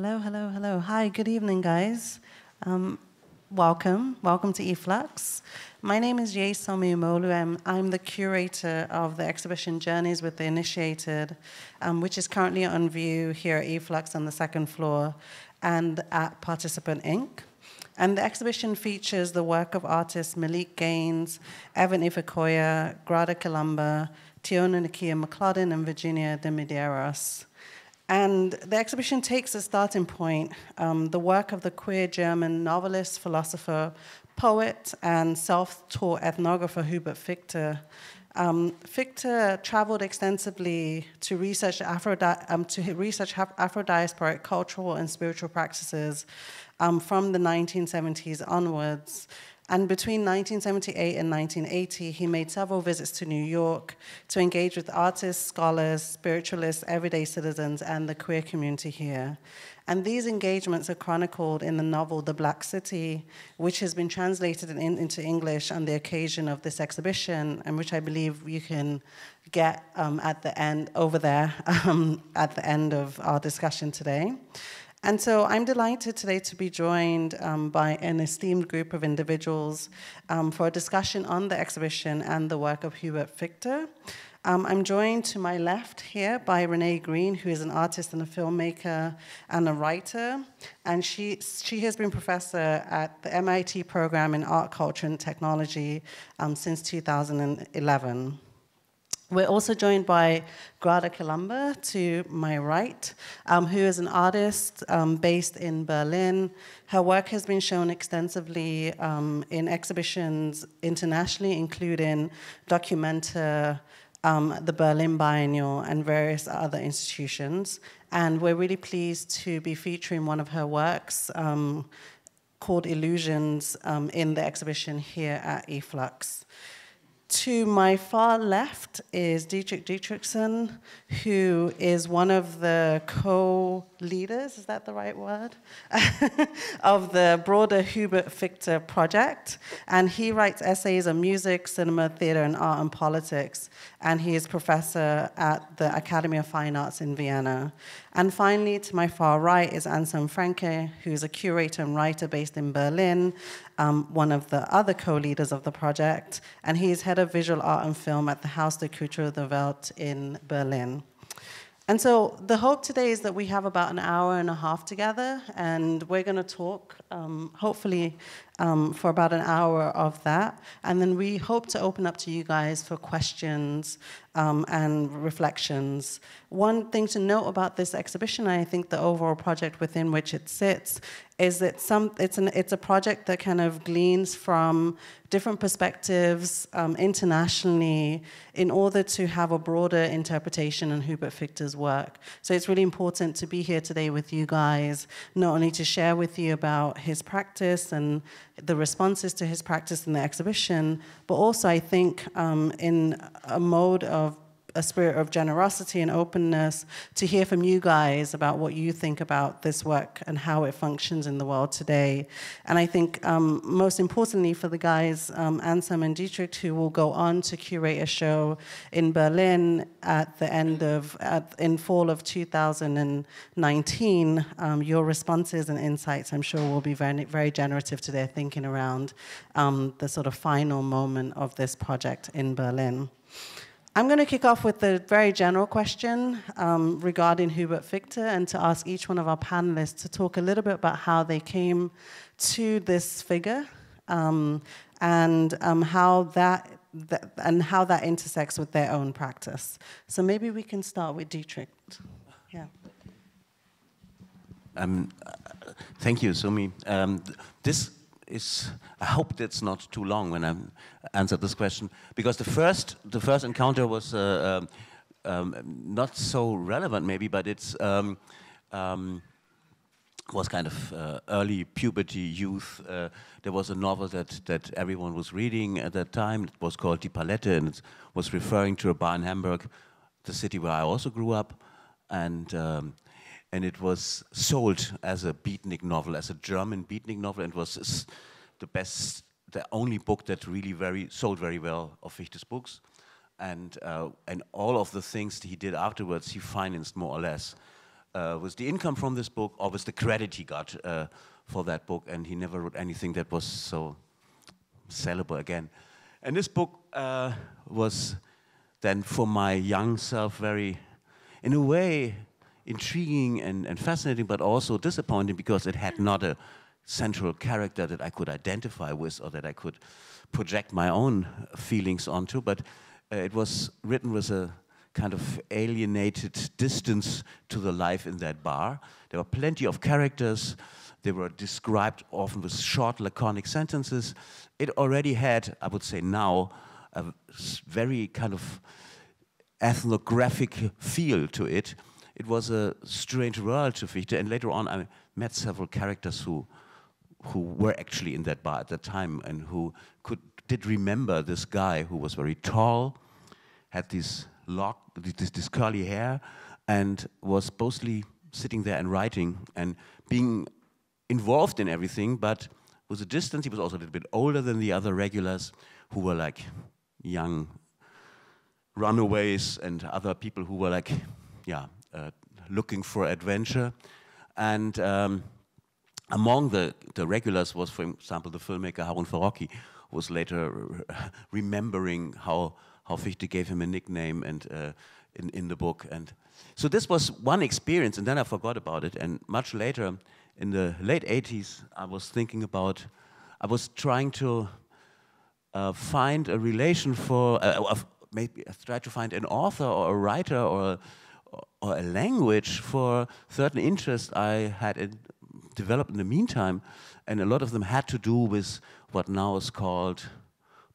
Hello, hello, hello. Hi, good evening, guys. Welcome to e-flux. My name is Yesomi Umolu, and I'm the curator of the exhibition Journeys with the Initiated, which is currently on view here at e-flux on the second floor and at Participant Inc. And the exhibition features the work of artists Malik Gaines, Evan Ifekoya, Grada Kilomba, Tiona Nakia McLaughlin, and Virginia de Medeiros. And the exhibition takes as starting point the work of the queer German novelist, philosopher, poet, and self-taught ethnographer Hubert Fichte. Fichte traveled extensively to research Afro-diasporic cultural and spiritual practices from the 1970s onwards. And between 1978 and 1980, he made several visits to New York to engage with artists, scholars, spiritualists, everyday citizens, and the queer community here. And these engagements are chronicled in the novel The Black City, which has been translated into English on the occasion of this exhibition, and which I believe you can get at the end, over there, at the end of our discussion today. And so I'm delighted today to be joined by an esteemed group of individuals for a discussion on the exhibition and the work of Hubert Fichte. I'm joined to my left here by Renée Green, who is an artist and a filmmaker and a writer. And she has been professor at the MIT program in art, culture, and technology since 2011. We're also joined by Grada Kilomba to my right, who is an artist based in Berlin. Her work has been shown extensively in exhibitions internationally, including Documenta, the Berlin Biennial, and various other institutions. And we're really pleased to be featuring one of her works called Illusions in the exhibition here at e-flux. To my far left is Diedrich Diederichsen, who is one of the co-leaders, is that the right word, of the broader Hubert Fichte project. And he writes essays on music, cinema, theater, and art and politics. And he is professor at the Academy of Fine Arts in Vienna. And finally, to my far right is Anselm Franke, who's a curator and writer based in Berlin, one of the other co-leaders of the project, and he is head of visual art and film at the Haus der Kultur der Welt in Berlin. And so the hope today is that we have about an hour and a half together, and we're going to talk, hopefully, for about an hour of that. And then we hope to open up to you guys for questions and reflections. One thing to note about this exhibition, and I think the overall project within which it sits, is that it's a project that kind of gleans from different perspectives internationally in order to have a broader interpretation on Hubert Fichte's work. So it's really important to be here today with you guys, not only to share with you about his practice and the responses to his practice in the exhibition, but also I think in a mode of a spirit of generosity and openness to hear from you guys about what you think about this work and how it functions in the world today. And I think most importantly for the guys, Anselm and Diedrich, who will go on to curate a show in Berlin at the end of, in fall of 2019, your responses and insights, I'm sure, will be very, very generative to their thinking around the sort of final moment of this project in Berlin. I'm going to kick off with a very general question regarding Hubert Fichte, and to ask each one of our panelists to talk a little bit about how they came to this figure and how that intersects with their own practice. So maybe we can start with Diedrich. Yeah. Thank you, Sumi. I hope that's not too long when I answer this question, because the first encounter was not so relevant maybe, but it's was kind of early puberty, youth. There was a novel that everyone was reading at that time. It was called Die Palette, and it was referring to a bar in Hamburg, the city where I also grew up, and it was sold as a beatnik novel, as a German beatnik novel, and was the only book that really sold very well of Fichte's books, and all of the things he did afterwards he financed more or less. with the income from this book or with the credit he got for that book, and he never wrote anything that was so sellable again. And this book was then for my young self very, in a way, intriguing and fascinating, but also disappointing because it had not a central character that I could identify with or that I could project my own feelings onto, but it was written with a kind of alienated distance to the life in that bar. There were plenty of characters. They were described often with short, laconic sentences. It already had, I would say now, a very kind of ethnographic feel to it. It was a strange world to Fichte, and later on I met several characters who were actually in that bar at the time and who did remember this guy who was very tall, had this curly hair, and was mostly sitting there and writing and being involved in everything, but with a distance. He was also a little bit older than the other regulars who were like young runaways and other people who were like, yeah, looking for adventure. And among the regulars was, for example, the filmmaker Harun Farocki, who was later remembering how Fichte gave him a nickname and in the book. And so this was one experience, and then I forgot about it. And much later, in the late 80s, I was trying to find a relation for, maybe try to find an author or a writer or a language for certain interests I had developed in the meantime, and a lot of them had to do with what now is called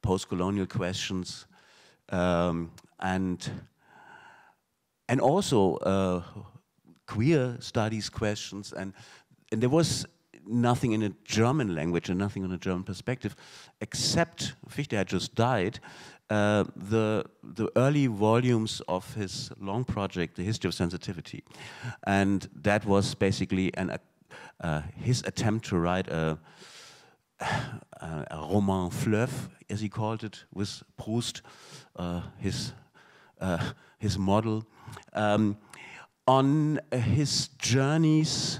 post-colonial questions, and also queer studies questions, and there was nothing in a German language and nothing on a German perspective, except Fichte had just died. The early volumes of his long project, The History of Sensitivity, and that was basically his attempt to write a roman fleuve, as he called it, with Proust, his model, on his journeys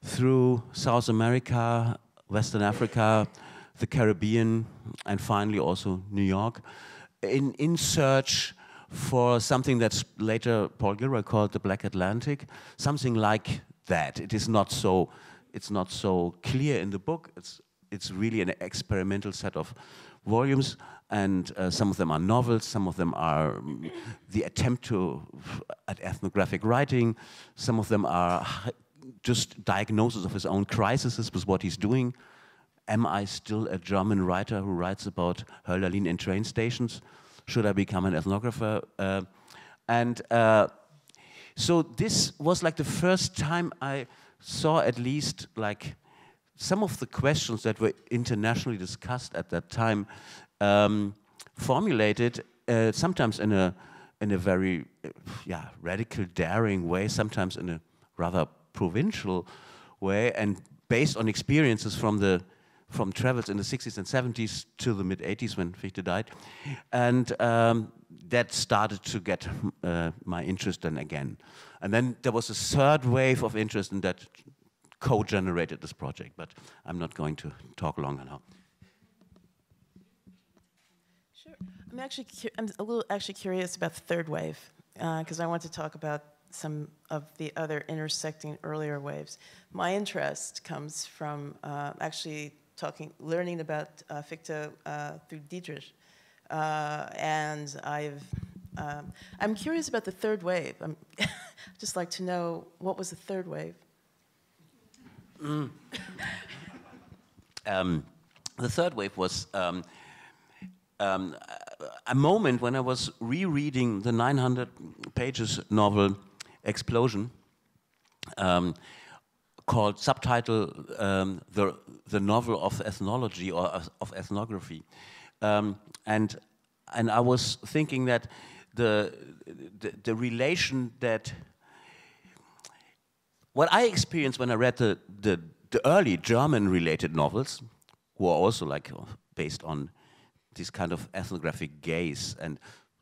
through South America, Western Africa, the Caribbean, and finally also New York, in search for something that's later Paul Gilroy called the Black Atlantic, something like that. It's not so clear in the book. It's really an experimental set of volumes, and some of them are novels, some of them are the attempt at ethnographic writing, some of them are just diagnosis of his own crises with what he's doing. Am I still a German writer who writes about Hölderlin in train stations? Should I become an ethnographer? So this was like the first time I saw at least like some of the questions that were internationally discussed at that time formulated sometimes in a very radical, daring way, sometimes in a rather provincial way, and based on experiences from travels in the 60s and 70s to the mid-80s when Fichte died. And that started to get my interest then again. And then there was a third wave of interest, and that co-generated this project, but I'm not going to talk longer now. Sure. I'm a little curious about the third wave, because I want to talk about some of the other intersecting earlier waves. My interest comes from learning about Fichte through Diedrich, and I'm curious about the third wave. I'd just like to know, what was the third wave? The third wave was a moment when I was rereading the 900 pages novel Explosion, called subtitle the novel of ethnology or of ethnography, and I was thinking that the relation that what I experienced when I read the early German related novels, who are also like based on this kind of ethnographic gaze and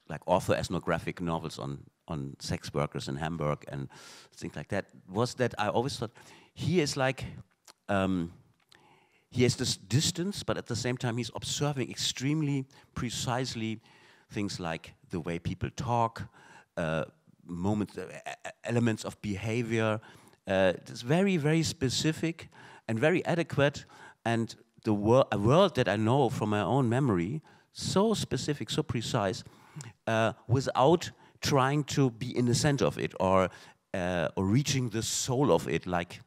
like author ethnographic novels on on sex workers in Hamburg and things like that, was that I always thought he is like, he has this distance, but at the same time he's observing extremely precisely things like the way people talk, moments, elements of behavior. It's very, very specific and very adequate, and a world that I know from my own memory, so specific, so precise, without trying to be in the center of it or reaching the soul of it like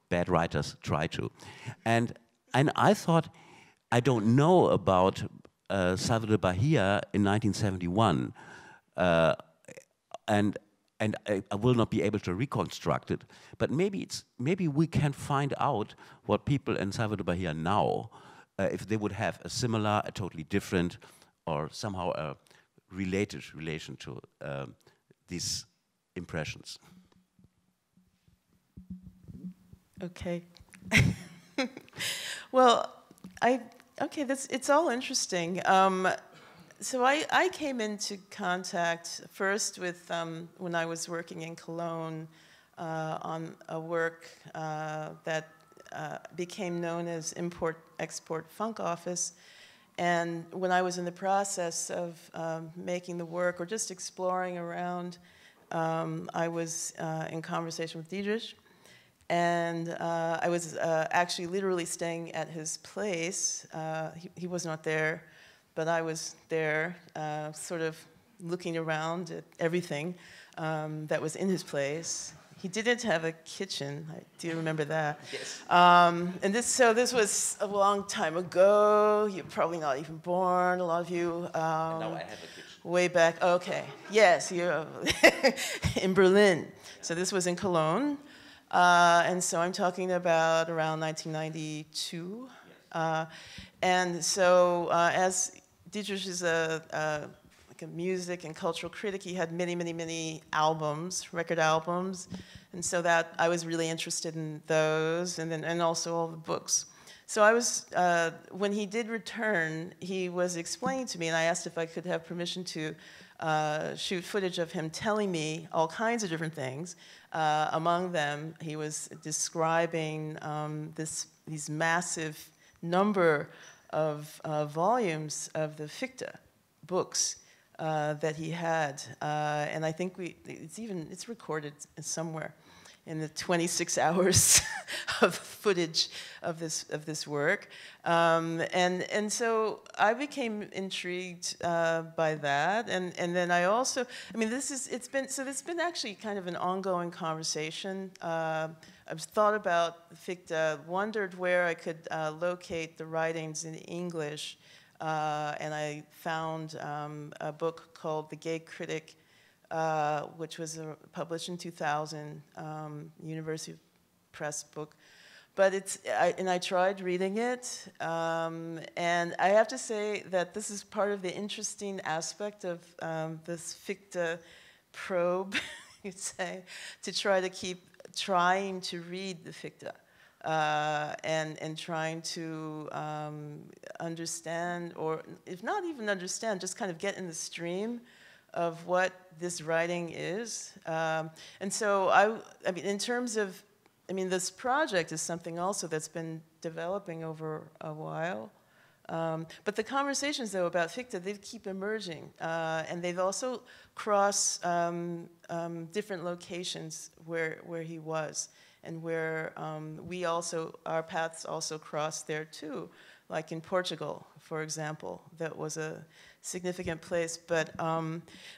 bad writers try to. And I thought, I don't know about Salvador Bahia in 1971, and I will not be able to reconstruct it, but maybe we can find out what people in Salvador Bahia now, if they would have a similar, a totally different, or somehow a related relation to these impressions. Okay. Well, it's all interesting. So I came into contact first with, when I was working in Cologne on a work that became known as Import-Export Funk Office. And when I was in the process of making the work or just exploring around, I was in conversation with Diedrich. And I was actually literally staying at his place. He was not there, but I was there, sort of looking around at everything that was in his place. He didn't have a kitchen. Do you remember that? Yes. And this was a long time ago. You're probably not even born, a lot of you. And now I have a kitchen. Way back, okay. Yes, you're in Berlin. So this was in Cologne. And so I'm talking about around 1992. And so as Diedrich is like a music and cultural critic, he had many, many, many albums, record albums. And so that I was really interested in those, and also all the books. So I was, when he did return, he was explaining to me, and I asked if I could have permission to shoot footage of him telling me all kinds of different things. Among them, he was describing these massive number of volumes of the Fichte books that he had, and I think it's recorded somewhere in the 26 hours of footage of this work, and so I became intrigued by that, and then I also, I mean, it's been actually kind of an ongoing conversation. I've thought about Fichte, wondered where I could locate the writings in English, and I found a book called The Gay Critic, which was published in 2000, University Press book. But I tried reading it, and I have to say that this is part of the interesting aspect of this Fichte probe, you'd say, to try to keep trying to read the Fichte, and trying to understand, or if not even understand, just kind of get in the stream of what this writing is. And so I mean, in terms of, I mean, this project is something also that's been developing over a while. But the conversations, though, about Fichte, they keep emerging. And they've also crossed different locations where he was, and where our paths also crossed there, too. Like in Portugal, for example, that was a significant place. But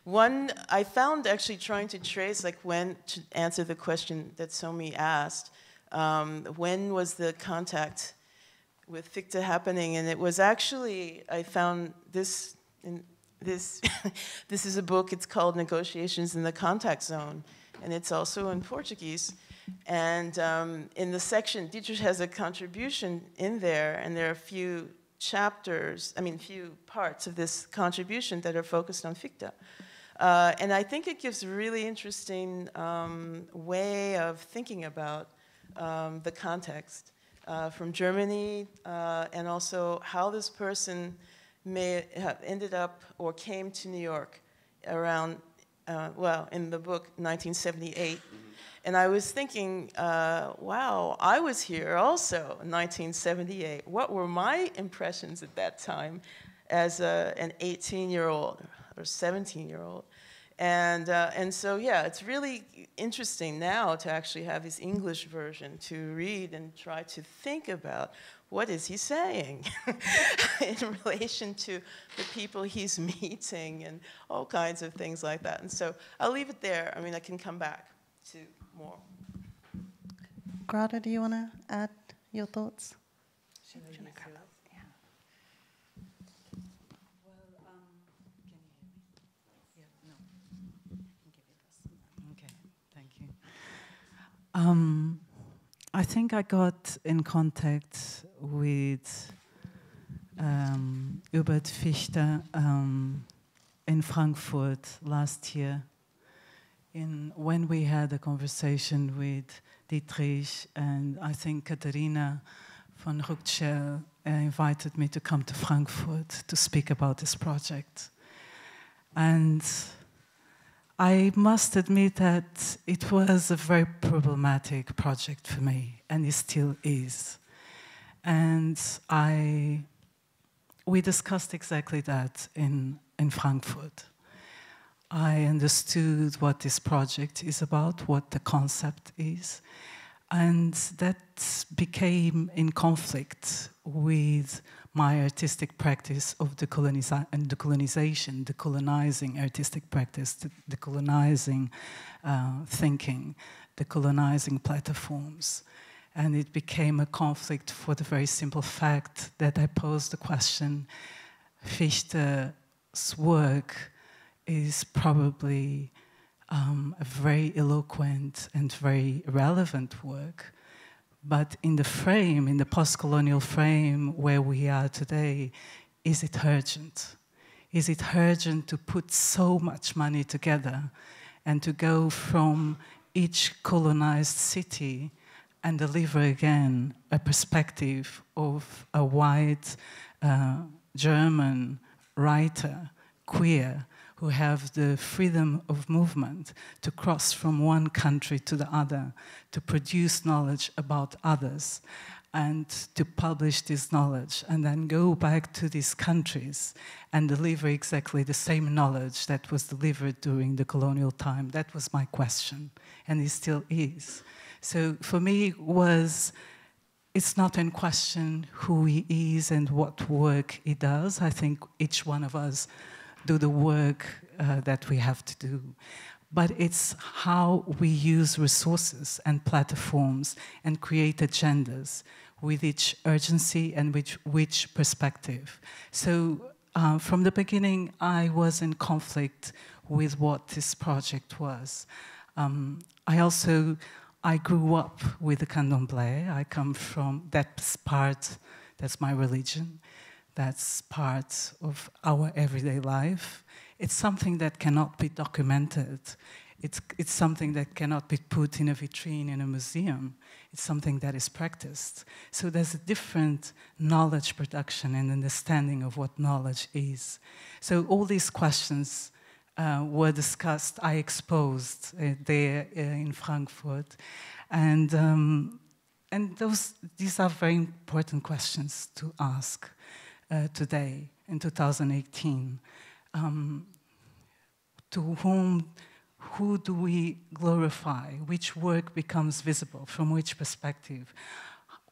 one, I found actually trying to trace, like when, to answer the question that Somi asked, when was the contact with Fichte happening? And it was actually, I found this, this is a book, it's called Negotiations in the Contact Zone, and it's also in Portuguese. And in the section, Diedrich has a contribution in there, and there are a few chapters, I mean, few parts of this contribution that are focused on Fichte. And I think it gives a really interesting way of thinking about the context from Germany, and also how this person may have ended up or came to New York around well, in the book 1978. And I was thinking, wow, I was here also in 1978. What were my impressions at that time as an 18-year-old or 17-year-old? And so, yeah, it's really interesting now to actually have this English version to read and try to think about what is he saying in relation to the people he's meeting and all kinds of things like that. And so I'll leave it there. I mean, I can come back to more. Grada, do you want to add your thoughts? Can you hear me? Yeah, no. I'll give you this. Okay, thank you. I think I got in contact with Hubert Fichte in Frankfurt last year when we had a conversation with Diedrich, and I think Katharina von Ruckschel invited me to come to Frankfurt to speak about this project. And I must admit that it was a very problematic project for me, and it still is. And we discussed exactly that in Frankfurt. I understood what this project is about, what the concept is, and that became in conflict with my artistic practice of decolonization, decolonizing artistic practice, decolonizing thinking, decolonizing platforms. And it became a conflict for the very simple fact that I posed the question, Fichte's work is probably a very eloquent and very relevant work, but in the frame, in the post-colonial frame where we are today, is it urgent? Is it urgent to put so much money together and to go from each colonized city and deliver again a perspective of a white German writer, queer, who have the freedom of movement to cross from one country to the other, to produce knowledge about others, and to publish this knowledge, and then go back to these countries and deliver exactly the same knowledge that was delivered during the colonial time. That was my question, and it still is. So for me, it's not in question who he is and what work he does. I think each one of us do the work that we have to do. But it's how we use resources and platforms and create agendas with each urgency and which perspective. So from the beginning, I was in conflict with what this project was. I grew up with the candomblé. I come from, that's my religion. That's part of our everyday life. It's something that cannot be documented. It's something that cannot be put in a vitrine in a museum. It's something that is practiced. So there's a different knowledge production and understanding of what knowledge is. So all these questions were discussed, I exposed there in Frankfurt. And these are very important questions to ask. Today, in 2018, who do we glorify? Which work becomes visible? From which perspective?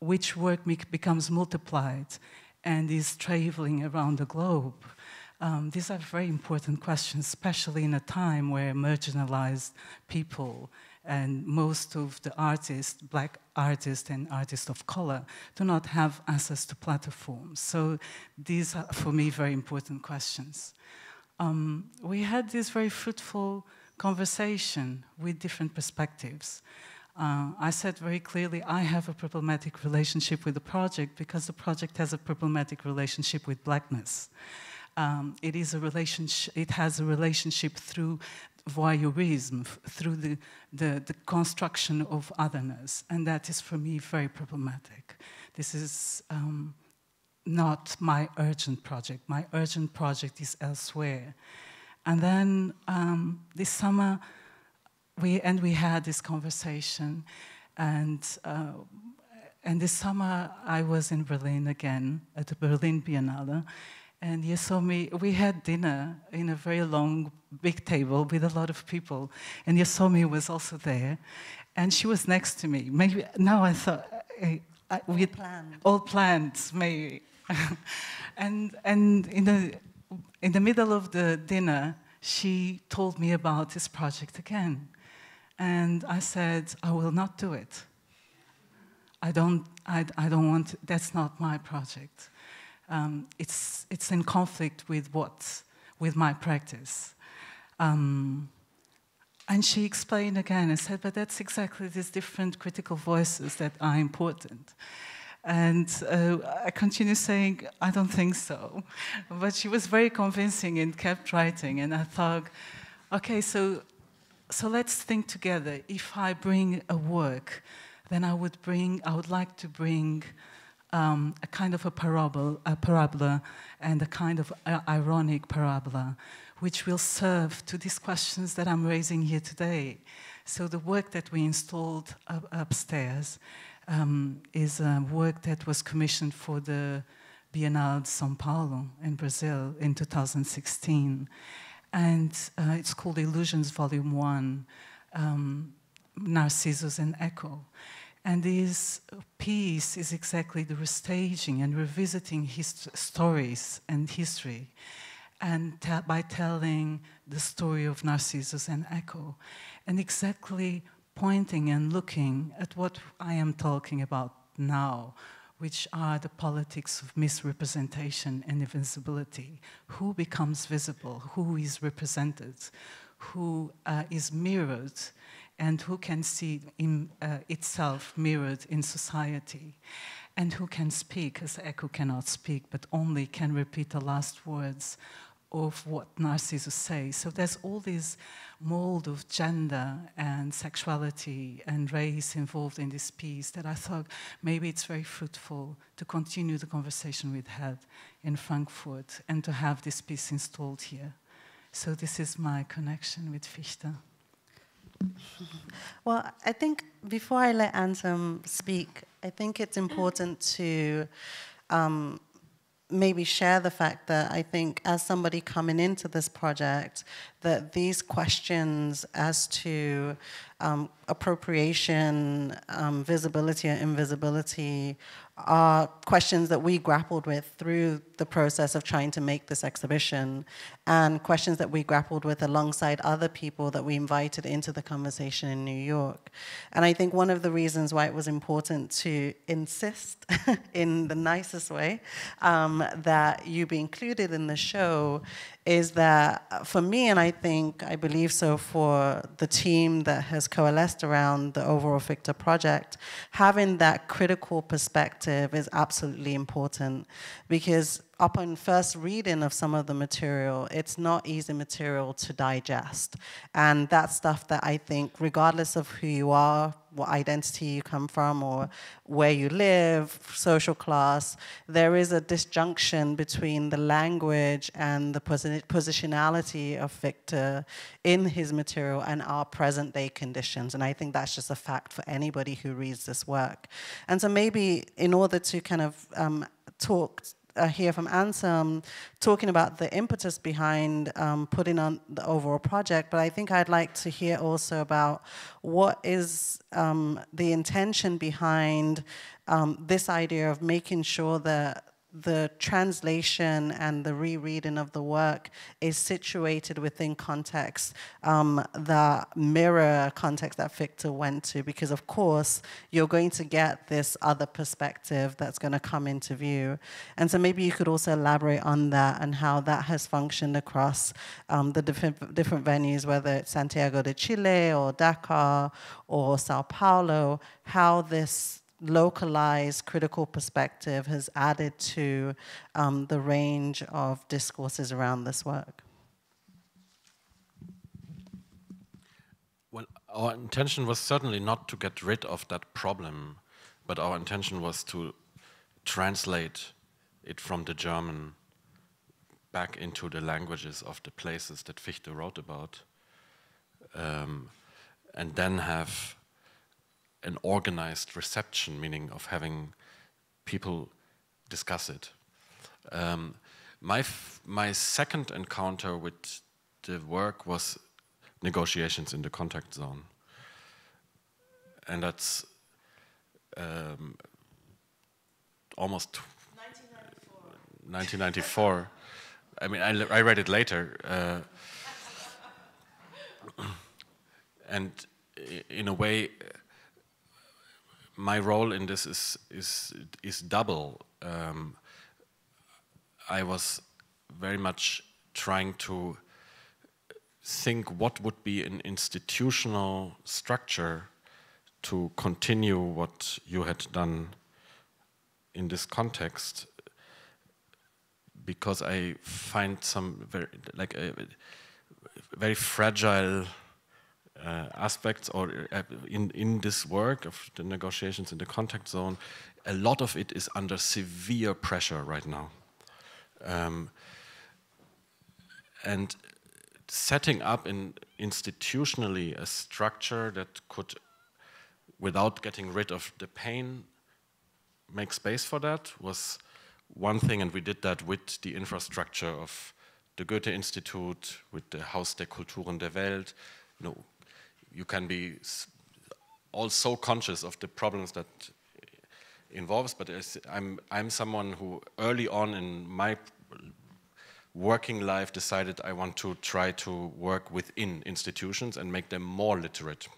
Which work becomes multiplied and is traveling around the globe? These are very important questions, especially in a time where marginalized people and most of the artists, black artists and artists of color, do not have access to platforms. So these are, for me, very important questions. We had this very fruitful conversation with different perspectives. I said very clearly, I have a problematic relationship with the project because the project has a problematic relationship with blackness. It has a relationship through voyeurism, through the construction of otherness, and that is for me very problematic. This is not my urgent project. My urgent project is elsewhere. And then this summer, we had this conversation, and this summer I was in Berlin again at the Berlin Biennale, and Yesomi, we had dinner in a very long, big table with a lot of people, and Yesomi was also there, and she was next to me. Maybe now I thought we all planned, maybe, and in the middle of the dinner, she told me about this project again, and I said, I will not do it. I don't want. That's not my project. It's in conflict with my practice. And she explained again and said, but that's exactly these different critical voices that are important. And I continued saying, I don't think so. But she was very convincing and kept writing. And I thought, okay, so let's think together. If I bring a work, then I would like to bring a kind of a parabola and a kind of ironic parabola, which will serve to these questions that I'm raising here today. So the work that we installed upstairs is a work that was commissioned for the Biennale de São Paulo in Brazil in 2016. And it's called Illusions Volume 1, Narcissus and Echo. And this piece is exactly the restaging and revisiting his stories and history, and by telling the story of Narcissus and Echo, and exactly pointing and looking at what I am talking about now, which are the politics of misrepresentation and invisibility. Who becomes visible? Who is represented? Who is mirrored? And who can see itself mirrored in society, and who can speak, as Echo cannot speak, but only can repeat the last words of what Narcissus says. So there's all this mold of gender and sexuality and race involved in this piece that I thought maybe it's very fruitful to continue the conversation we'd had in Frankfurt and to have this piece installed here. So this is my connection with Fichte. Well, I think before I let Anselm speak, I think it's important to maybe share the fact that I think as somebody coming into this project, that these questions as to appropriation, visibility or invisibility are questions that we grappled with through the process of trying to make this exhibition, and questions that we grappled with alongside other people that we invited into the conversation in New York. And I think one of the reasons why it was important to insist in the nicest way that you be included in the show is that for me, and I believe so for the team that has coalesced around the overall Fichte project, having that critical perspective is absolutely important, because upon first reading of some of the material, it's not easy material to digest. And that's stuff that I think, regardless of who you are, what identity you come from, or where you live, social class, there is a disjunction between the language and the positionality of Fichte in his material and our present day conditions. And I think that's just a fact for anybody who reads this work. And so maybe in order to kind of hear from Anselm talking about the impetus behind putting on the overall project, but I think I'd like to hear also about what is the intention behind this idea of making sure that the translation and the rereading of the work is situated within context that mirror context that Fichte went to, because of course you're going to get this other perspective that's going to come into view. And so maybe you could also elaborate on that and how that has functioned across the different venues, whether it's Santiago de Chile or Dakar or Sao Paulo, how this localized critical perspective has added to the range of discourses around this work. Well, our intention was certainly not to get rid of that problem, but our intention was to translate it from the German back into the languages of the places that Fichte wrote about, and then have an organized reception, meaning of having people discuss it. My second encounter with the work was negotiations in the contact zone. And that's almost 1994. I mean, I read it later. And in a way, my role in this is double. I was very much trying to think what would be an institutional structure to continue what you had done in this context, because I find some very fragile aspects, or in this work of the negotiations in the contact zone. A lot of it is under severe pressure right now. And setting up institutionally a structure that could, without getting rid of the pain, make space for that was one thing, and we did that with the infrastructure of the Goethe Institute, with the Haus der Kulturen der Welt. You know, you can be all so conscious of the problems that involves, but I'm someone who early on in my working life decided I want to try to work within institutions and make them more literate.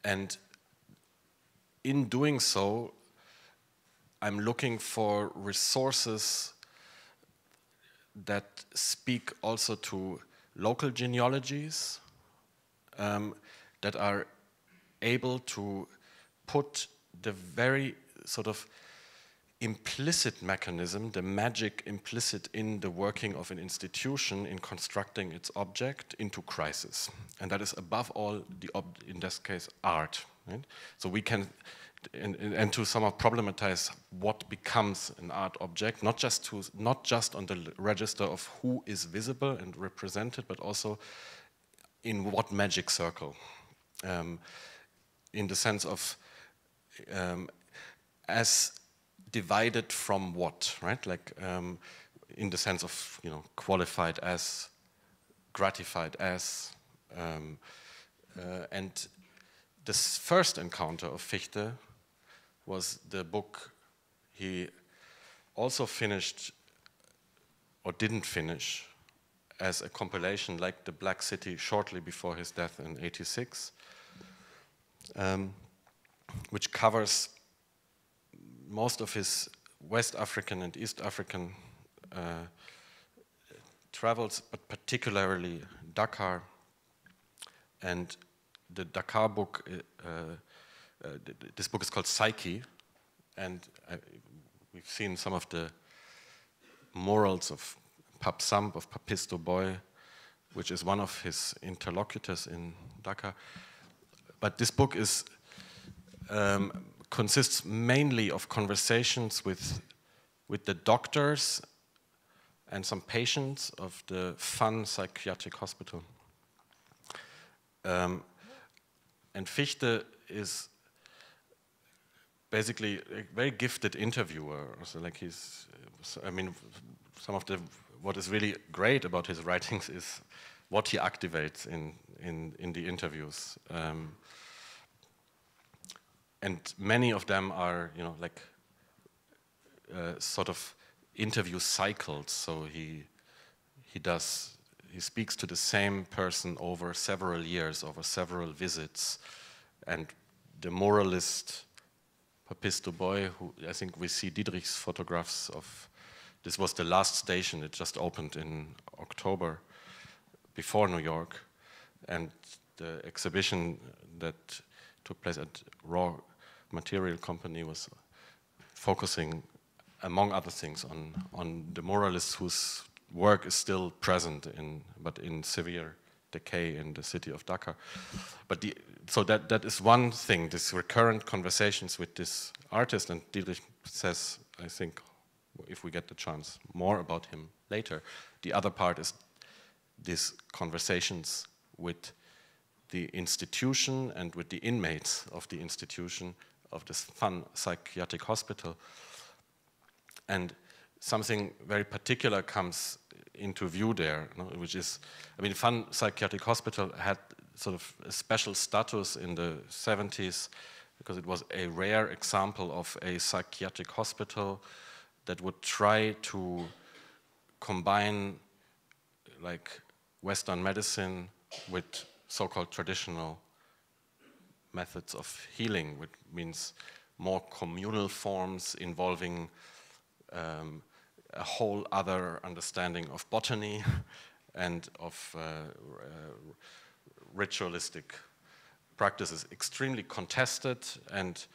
And in doing so, I'm looking for resources that speak also to local genealogies, that are able to put the very sort of implicit mechanism, the magic implicit in the working of an institution in constructing its object, into crisis. And that is above all, in this case, art. Right? So we can, and to somehow problematize what becomes an art object, not just on the register of who is visible and represented, but also in what magic circle. In the sense of as divided from what, right? Like in the sense of, you know, qualified as, gratified as, and this first encounter of Fichte was the book he also finished, or didn't finish, as a compilation like The Black City shortly before his death in '86, which covers most of his West African and East African travels, but particularly Dakar. And the Dakar book, this book is called Psyche, and we've seen some of the murals of Pap Samp, of Papisto Boy, which is one of his interlocutors in Dakar. But this book is consists mainly of conversations with the doctors and some patients of the Fan Psychiatric Hospital. And Fichte is basically a very gifted interviewer. So like he's, I mean, what is really great about his writings is what he activates in the interviews. And many of them are, you know, like sort of interview cycles. So he speaks to the same person over several years, over several visits. And the moralist Papisto Boy, who I think we see Diedrich's photographs of, this was the last station. It just opened in October before New York. And the exhibition that took place at Raw Material Company was focusing, among other things, on the moralists whose work is still present, but in severe decay in the city of Dhaka. But so that is one thing, this recurrent conversations with this artist, and Diedrich says, I think, if we get the chance, more about him later. The other part is these conversations with the institution and with the inmates of the institution of this Fun Psychiatric Hospital. And something very particular comes into view there, which is, I mean, Fun Psychiatric Hospital had sort of a special status in the 70s because it was a rare example of a psychiatric hospital that would try to combine like Western medicine with so-called traditional methods of healing, which means more communal forms involving a whole other understanding of botany and of ritualistic practices, extremely contested and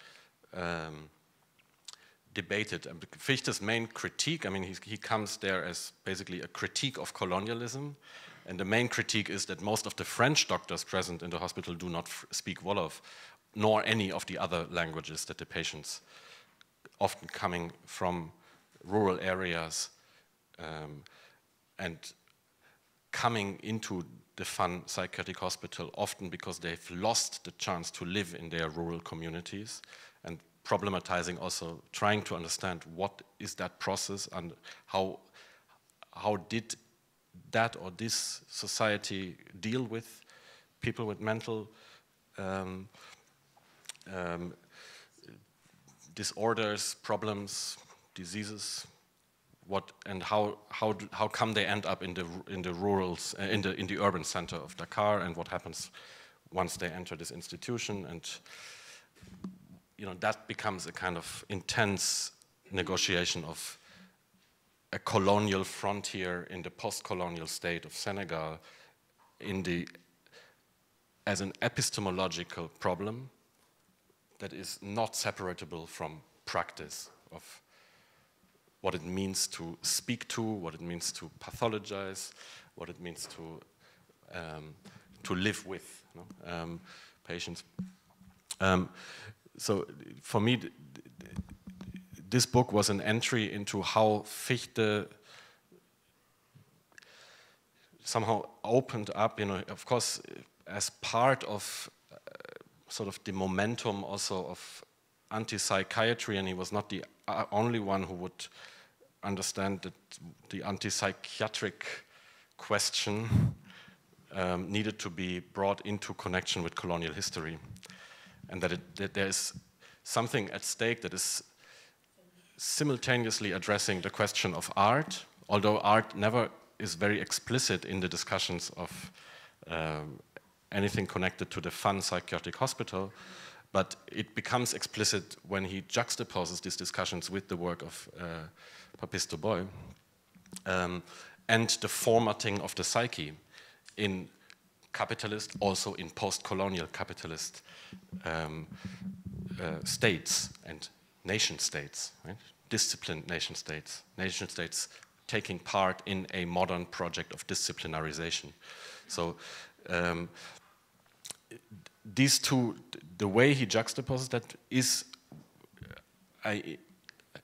debated. And Fichte's main critique, I mean, he comes there as basically a critique of colonialism, and the main critique is that most of the French doctors present in the hospital do not speak Wolof, nor any of the other languages that the patients, often coming from rural areas and coming into the Fun Psychiatric Hospital often because they've lost the chance to live in their rural communities, and problematizing also, trying to understand what is that process and how did that or this society deal with people with mental disorders, problems, diseases, what and how come they end up in the rurals in the urban center of Dakar, and what happens once they enter this institution, and that becomes a kind of intense negotiation of a colonial frontier in the post-colonial state of Senegal as an epistemological problem that is not separable from practice of what it means to speak to, what it means to pathologize, what it means to live with patients. So for me, this book was an entry into how Fichte somehow opened up, of course, as part of sort of the momentum also of anti-psychiatry, and he was not the only one who would understand that the anti-psychiatric question needed to be brought into connection with colonial history, and that there is something at stake that is simultaneously addressing the question of art, although art never is very explicit in the discussions of anything connected to the Fun Psychiatric Hospital, but it becomes explicit when he juxtaposes these discussions with the work of Papis Dubois and the formatting of the psyche in capitalist, also in post-colonial capitalist states and nation states, right? Disciplined nation states taking part in a modern project of disciplinarization. So these two, the way he juxtaposes that is, I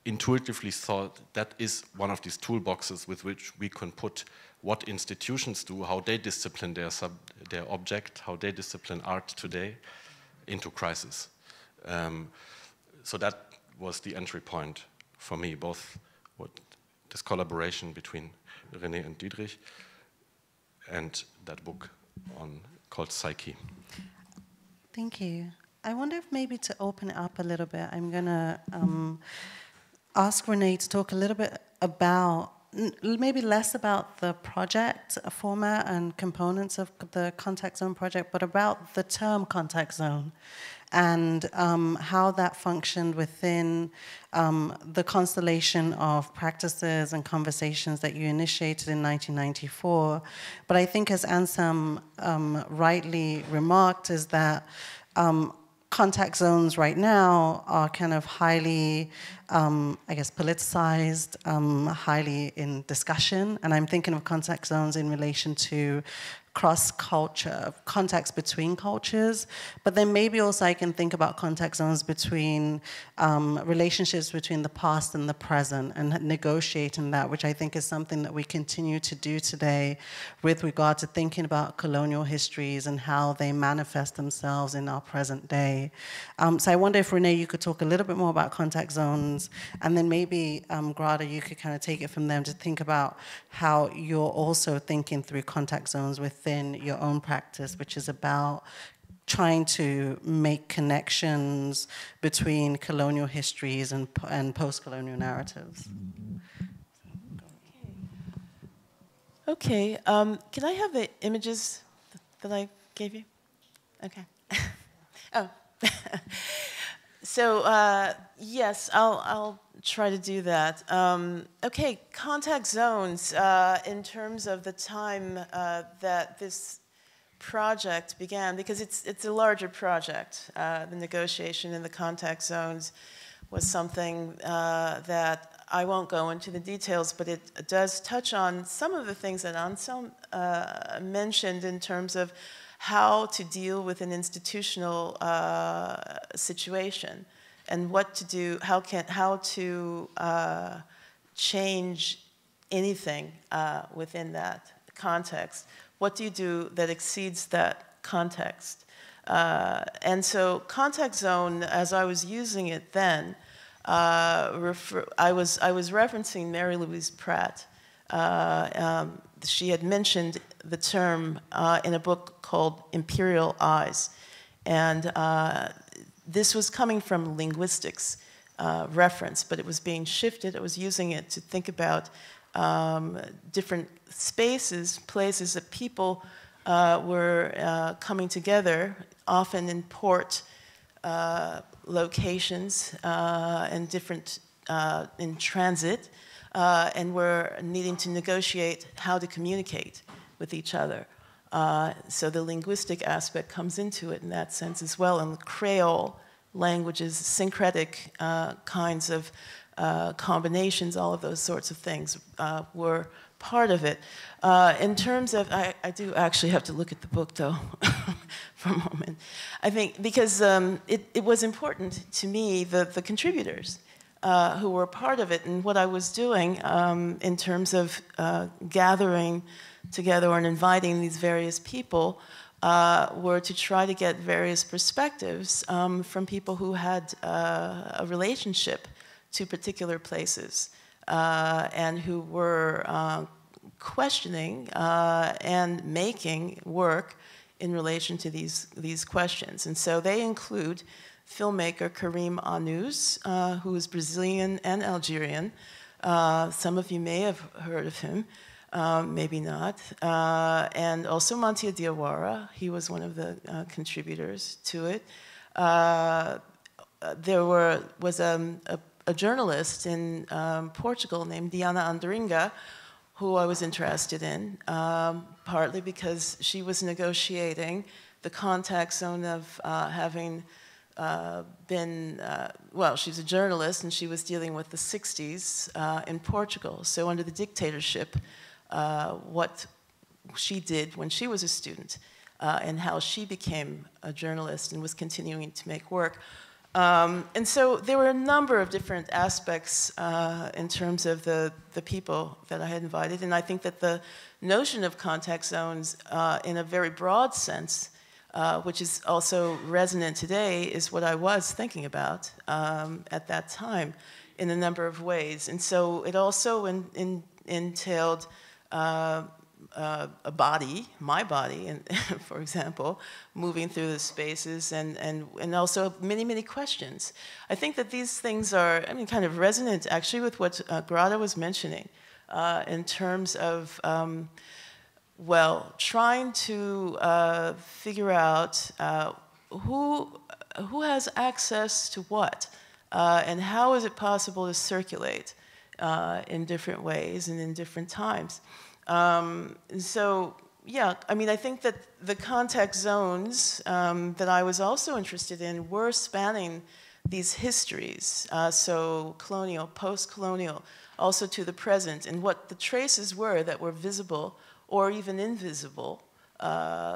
intuitively thought that is one of these toolboxes with which we can put what institutions do, how they discipline their object, how they discipline art today into crisis. So that was the entry point for me, both this collaboration between Renée and Diedrich and that book called Psyche. Thank you. I wonder if maybe to open it up a little bit, I'm going to ask Renée to talk a little bit about, maybe less about the project format and components of the contact zone project, but about the term contact zone and how that functioned within the constellation of practices and conversations that you initiated in 1994. But I think, as Anselm rightly remarked, is that contact zones right now are kind of highly I guess, politicized, highly in discussion. And I'm thinking of contact zones in relation to cross-culture, contacts between cultures, but then maybe also I can think about contact zones between relationships between the past and the present and negotiating that, which I think is something that we continue to do today with regard to thinking about colonial histories and how they manifest themselves in our present day. So I wonder if, Renée, you could talk a little bit more about contact zones, and then maybe, Grada, you could kind of take it from them to think about how you're also thinking through contact zones within your own practice, which is about trying to make connections between colonial histories and post-colonial narratives. Okay, can I have the images that I gave you? Okay. Oh. So, yes, I'll try to do that. Okay, contact zones, in terms of the time that this project began, because it's a larger project. The negotiation in the contact zones was something that I won't go into the details, but it does touch on some of the things that Anselm mentioned in terms of how to deal with an institutional situation and what to do, how to change anything within that context. What do you do that exceeds that context? And so contact zone, as I was using it then, I was referencing Mary Louise Pratt. She had mentioned the term in a book called Imperial Eyes. And this was coming from linguistics reference, but it was being shifted. I was using it to think about different spaces, places that people were coming together, often in port locations and different in transit, and were needing to negotiate how to communicate with each other. So the linguistic aspect comes into it in that sense as well, and Creole languages, syncretic kinds of combinations, all of those sorts of things were part of it. In terms of, I do actually have to look at the book though for a moment. I think because it was important to me, the contributors who were part of it, and what I was doing in terms of gathering together and inviting these various people were to try to get various perspectives from people who had a relationship to particular places and who were questioning and making work in relation to these questions. And so they include filmmaker Karim Anouz, who is Brazilian and Algerian. Some of you may have heard of him, maybe not. And also Mantia Diawara, he was one of the contributors to it. There was a journalist in Portugal named Diana Andorinha, who I was interested in, partly because she was negotiating the contact zone of having been, well, she's a journalist and she was dealing with the 60s in Portugal. So under the dictatorship, what she did when she was a student and how she became a journalist and was continuing to make work. And so there were a number of different aspects in terms of the people that I had invited. And I think that the notion of contact zones in a very broad sense, which is also resonant today, is what I was thinking about at that time in a number of ways. And so it also entailed a body, my body, and for example, moving through the spaces, and also many, many questions. I think that these things are, I mean, kind of resonant actually with what Grada was mentioning in terms of, well, trying to figure out who has access to what, and how is it possible to circulate in different ways and in different times. So, yeah, I mean, I think that the contact zones that I was also interested in were spanning these histories, so colonial, post-colonial, also to the present, and what the traces were that were visible or even invisible,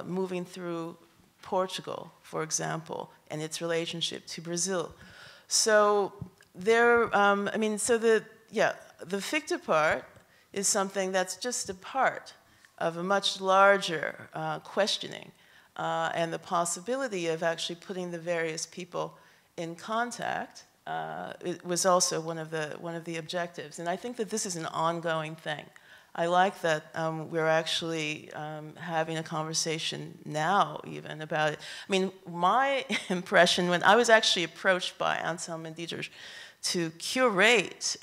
moving through Portugal, for example, and its relationship to Brazil. So there, I mean, so the ficta part is something that's just a part of a much larger questioning and the possibility of actually putting the various people in contact. It was also one of the objectives, and I think that this is an ongoing thing. I like that we're actually having a conversation now, even about it. I mean, my impression when I was actually approached by Anselm and Diedrich to curate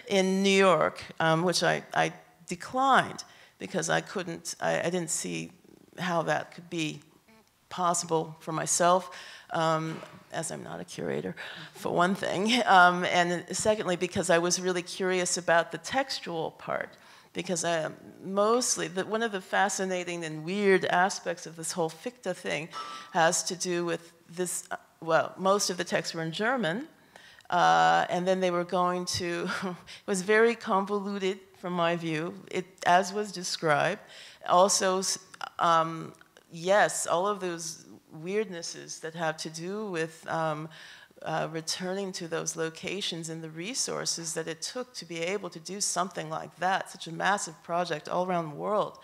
in New York, which I declined because I didn't see how that could be possible for myself, as I'm not a curator, for one thing, and secondly, because I was really curious about the textual part, because mostly, one of the fascinating and weird aspects of this whole ficta thing has to do with this, well, most of the texts were in German, and then they were going to, it was very convoluted from my view, as was described. Also, yes, all of those weirdnesses that have to do with returning to those locations and the resources that it took to be able to do something like that, such a massive project all around the world.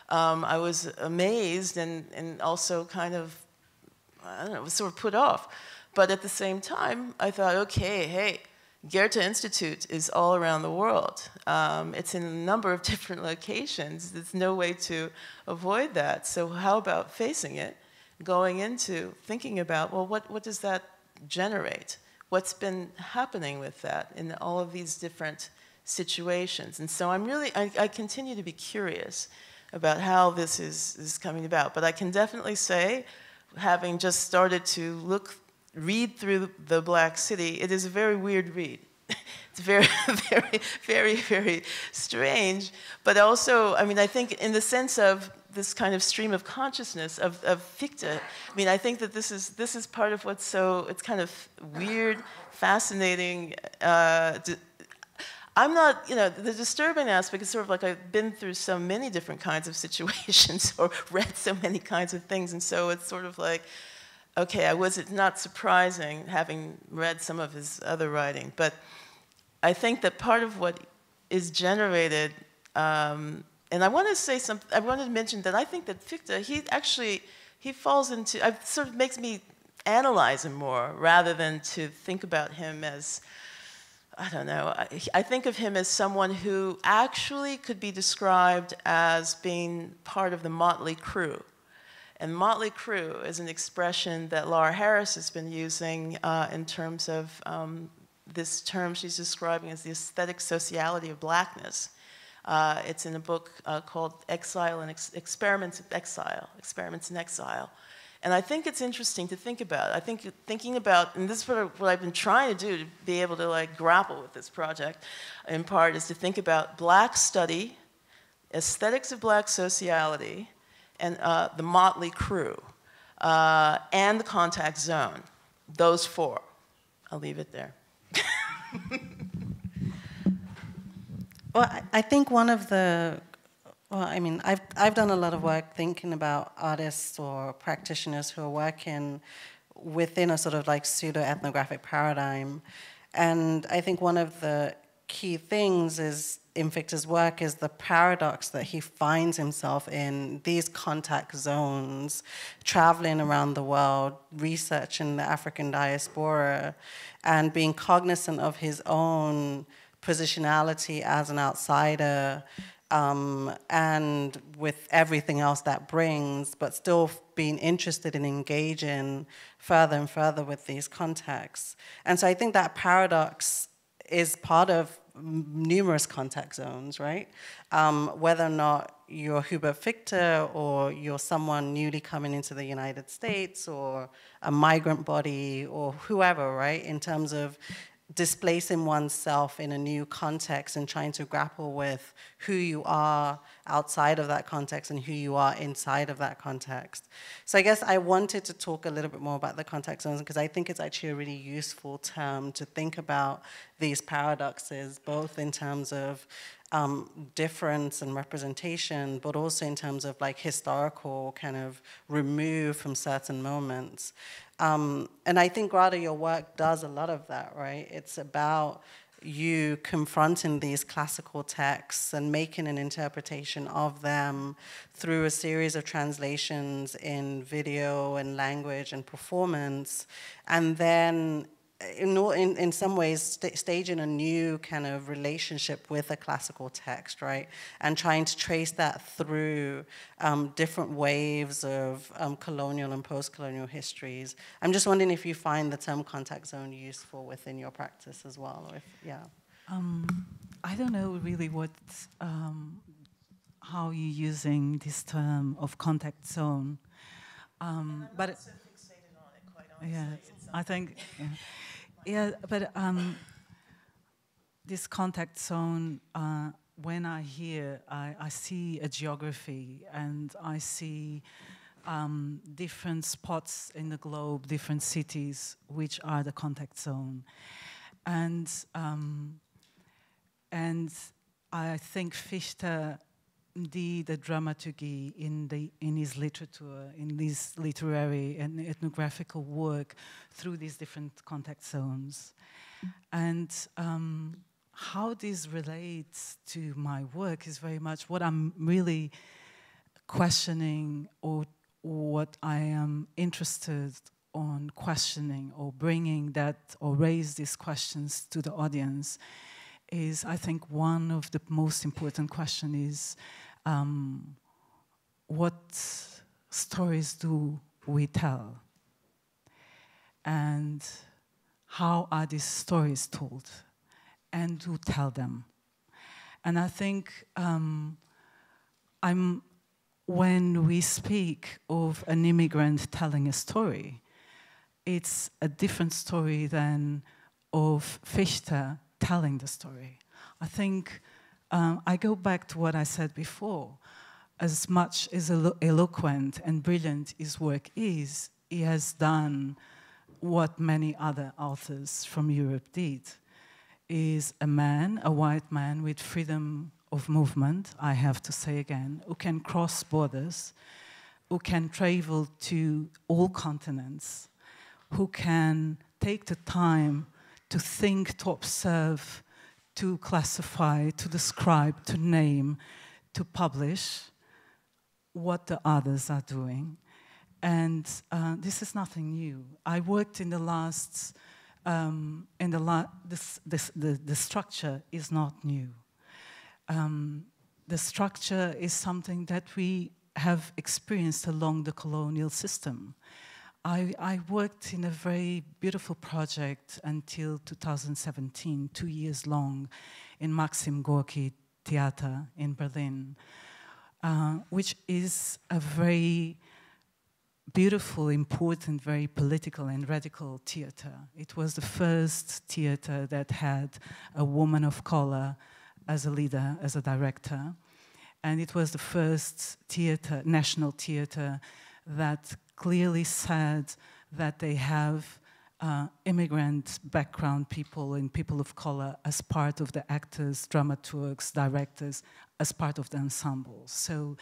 I was amazed and also kind of, I don't know, was sort of put off. But at the same time, I thought, okay, hey, Goethe Institute is all around the world. It's in a number of different locations. There's no way to avoid that. So how about facing it, going into thinking about, well, what does that generate? What's been happening with that in all of these different situations? And so I continue to be curious about how this is coming about. But I can definitely say, having just started to read through The Black City, it is a very weird read. It's very, very, very, very strange. But also, I mean, I think in the sense of this kind of stream of consciousness of ficta, I mean, I think that this is part of what's so, it's kind of weird, fascinating. I'm not, the disturbing aspect is sort of like I've been through so many different kinds of situations or read so many kinds of things, and so it's sort of like, okay, it's not surprising having read some of his other writing, but I think that part of what is generated, and I want to say something, I wanted to mention that I think that Fichte, he falls into, it sort of makes me analyze him more rather than to think about him as, I don't know, I think of him as someone who actually could be described as being part of the motley crew. And motley crew is an expression that Laura Harris has been using in terms of this term she's describing as the aesthetic sociality of blackness. It's in a book called Exile and Experiments in Exile. And I think it's interesting to think about. I think thinking about, and this is what I've been trying to do to be able to grapple with this project, in part, is to think about black study, aesthetics of black sociality, and the motley crew, and the contact zone. Those four. I'll leave it there. Well, I think one of the, I mean, I've done a lot of work thinking about artists or practitioners who are working within a sort of pseudo-ethnographic paradigm. And I think one of the key things in Fichte's work is the paradox that he finds himself in these contact zones, traveling around the world, researching the African diaspora, and being cognizant of his own positionality as an outsider, and with everything else that brings, but still being interested in engaging further and further with these contexts. And so I think that paradox is part of numerous contact zones, right? Whether or not you're Hubert Fichte or you're someone newly coming into the United States or a migrant body or whoever, right? In terms of displacing oneself in a new context and trying to grapple with who you are outside of that context and who you are inside of that context. So I guess I wanted to talk a little bit more about the context zones because I think it's actually a really useful term to think about these paradoxes, both in terms of difference and representation, but also in terms of like historical kind of remove from certain moments. And I think, Grada, your work does a lot of that, right? It's about you confronting these classical texts and making an interpretation of them through a series of translations in video and language and performance, and then in some ways staging a new kind of relationship with a classical text, right? And trying to trace that through different waves of colonial and post-colonial histories. I'm just wondering if you find the term contact zone useful within your practice as well, or if, yeah. I don't know really what, how you're using this term of contact zone. But so fixated on it, quite honestly. Yeah, I think, yeah, but this contact zone, when I hear, I see a geography and I see different spots in the globe, different cities, which are the contact zone. And I think Fichte did the dramaturgy in his literature, in his literary and ethnographical work through these different contact zones. And how this relates to my work is very much what I'm really questioning, or what I am interested on questioning or bringing that or raise these questions to the audience is, I think one of the most important questions is what stories do we tell? And how are these stories told? And who tell them? And I think when we speak of an immigrant telling a story, it's a different story than of Fichte telling the story. I think I go back to what I said before. As much as eloquent and brilliant his work is, he has done what many other authors from Europe did. He is a man, a white man with freedom of movement, I have to say again, who can cross borders, who can travel to all continents, who can take the time to think, to observe, to classify, to describe, to name, to publish what the others are doing. And this is nothing new. I worked in the last, the structure is not new. The structure is something that we have experienced along the colonial system. I worked in a very beautiful project until 2017, 2 years long, in Maxim Gorky Theater in Berlin, which is a very beautiful, important, very political and radical theater. It was the first theater that had a woman of color as a leader, as a director. And it was the first theater, national theater, that clearly said that they have immigrant background people and people of color as part of the actors, dramaturgs, directors, as part of the ensemble. So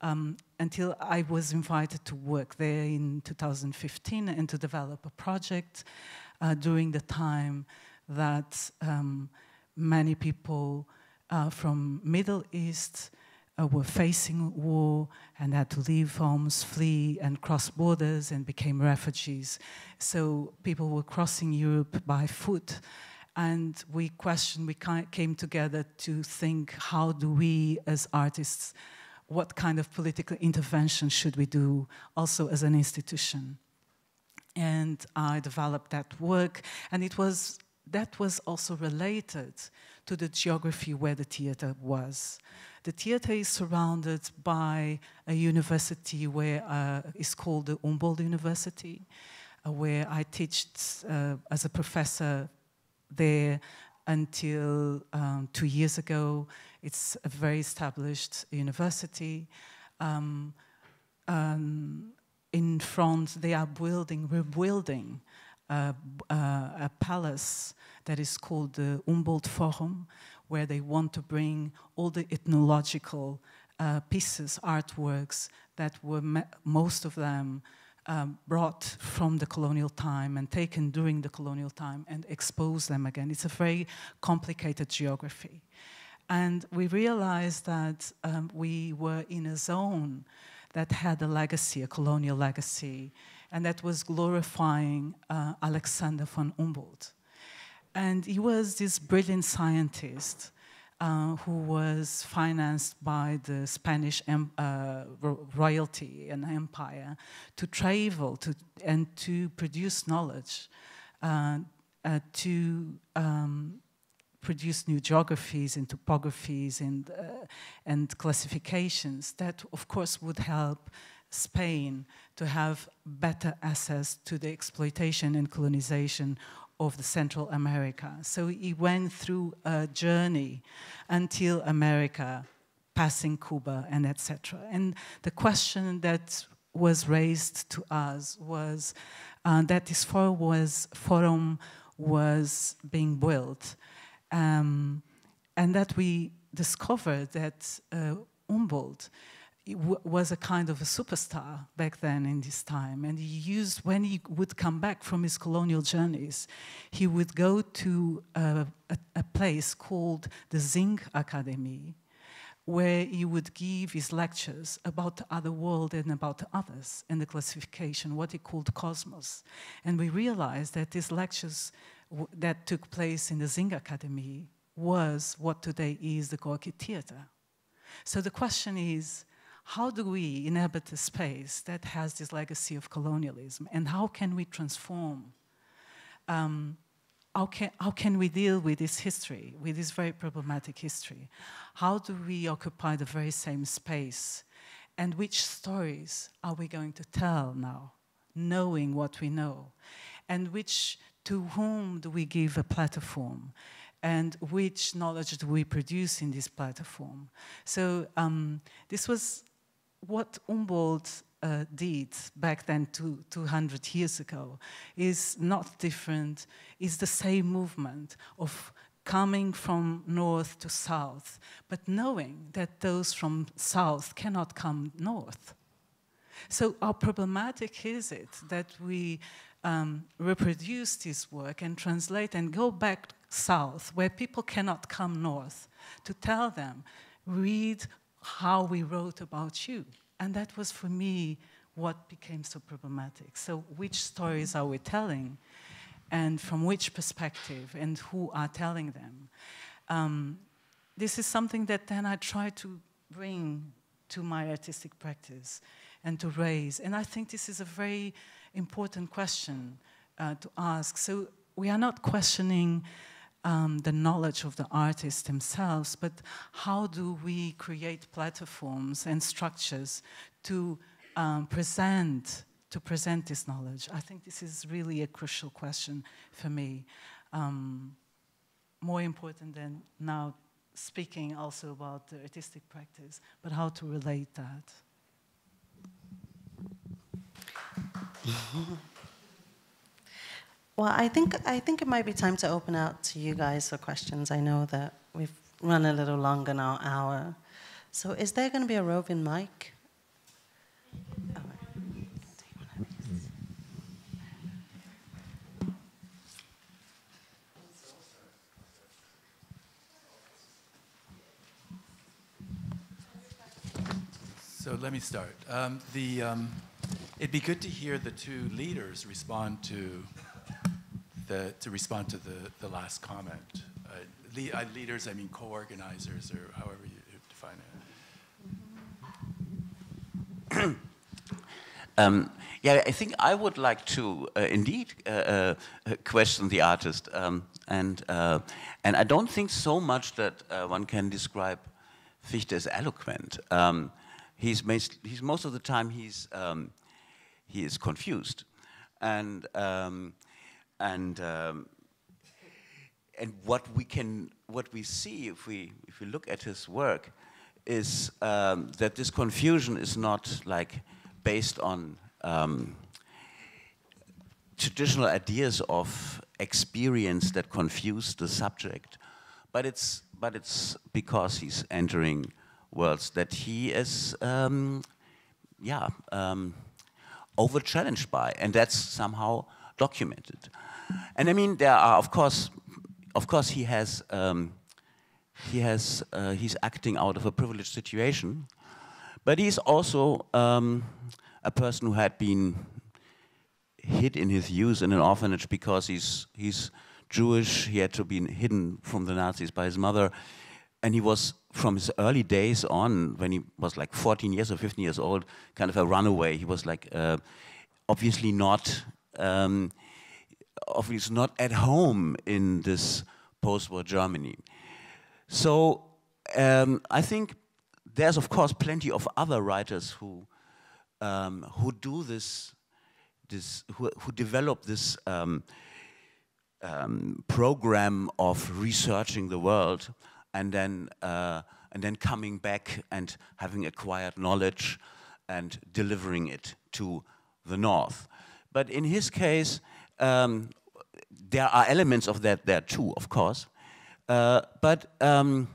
until I was invited to work there in 2015 and to develop a project during the time that many people from Middle East were facing war and had to leave homes, flee and cross borders and became refugees. So people were crossing Europe by foot, and we came together to think, how do we as artists, what kind of political intervention should we do also as an institution? And I developed that work, and that was also related to the geography where the theater was. The theater is surrounded by a university where it's called the Umolu University, where I taught as a professor there until 2 years ago. It's a very established university. In front, they are rebuilding a palace that is called the Humboldt Forum, where they want to bring all the ethnological pieces, artworks that were most of them brought from the colonial time and taken during the colonial time and expose them again. It's a very complicated geography. And we realized that we were in a zone that had a legacy, a colonial legacy, and that was glorifying Alexander von Humboldt. And he was this brilliant scientist who was financed by the Spanish royalty and empire to travel and to produce knowledge, to produce new geographies and topographies and classifications that, of course, would help Spain to have better access to the exploitation and colonization of the Central America. So he went through a journey until America, passing Cuba and etc. And the question that was raised to us was that this forum was being built, and that we discovered that Humboldt was a kind of a superstar back then in this time. And he used, when he would come back from his colonial journeys, he would go to a place called the Zing Academy, where he would give his lectures about the other world and about the others and the classification, what he called cosmos. And we realized that these lectures that took place in the Zing Academy was what today is the Gorky Theater. So the question is, how do we inhabit a space that has this legacy of colonialism, and how can we transform? How can we deal with this history, with this very problematic history? How do we occupy the very same space? And which stories are we going to tell now, knowing what we know? And to whom do we give a platform? And which knowledge do we produce in this platform? So this was what Humboldt did back then 200 years ago, is not different, is the same movement of coming from north to south, but knowing that those from south cannot come north. So how problematic is it that we reproduce this work and translate and go back south, where people cannot come north, to tell them, read how we wrote about you? And that was, for me, what became so problematic. So which stories are we telling, and from which perspective, and who are telling them? This is something that then I try to bring to my artistic practice and to raise. And I think this is a very important question to ask. So we are not questioning the knowledge of the artists themselves, but how do we create platforms and structures to present this knowledge? I think this is really a crucial question for me. More important than now speaking also about the artistic practice, but how to relate that. Well, I think it might be time to open out to you guys for questions. I know that we've run a little longer now, hour. So is there going to be a roving mic? So let me start. It'd be good to hear the two leaders respond to the last comment. Leaders, I mean co-organizers, or however you define it. Yeah, I think I would like to indeed question the artist, and I don't think so much that one can describe Fichte as eloquent. He's most of the time he is confused, and what what we see if we look at his work is that this confusion is not like based on traditional ideas of experience that confuse the subject, but it's because he's entering worlds that he is over challenged by, and that's somehow documented. And I mean, there are of course he's acting out of a privileged situation, but he's also a person who had been hid in his youth in an orphanage because he's Jewish. He had to be hidden from the Nazis by his mother, and he was from his early days on, when he was like 14 years or 15 years old, kind of a runaway. He was like obviously not at home in this post-war Germany. So I think there's of course plenty of other writers who do this, who develop this program of researching the world, and then coming back and having acquired knowledge and delivering it to the North. But in his case, there are elements of that there too, of course. But the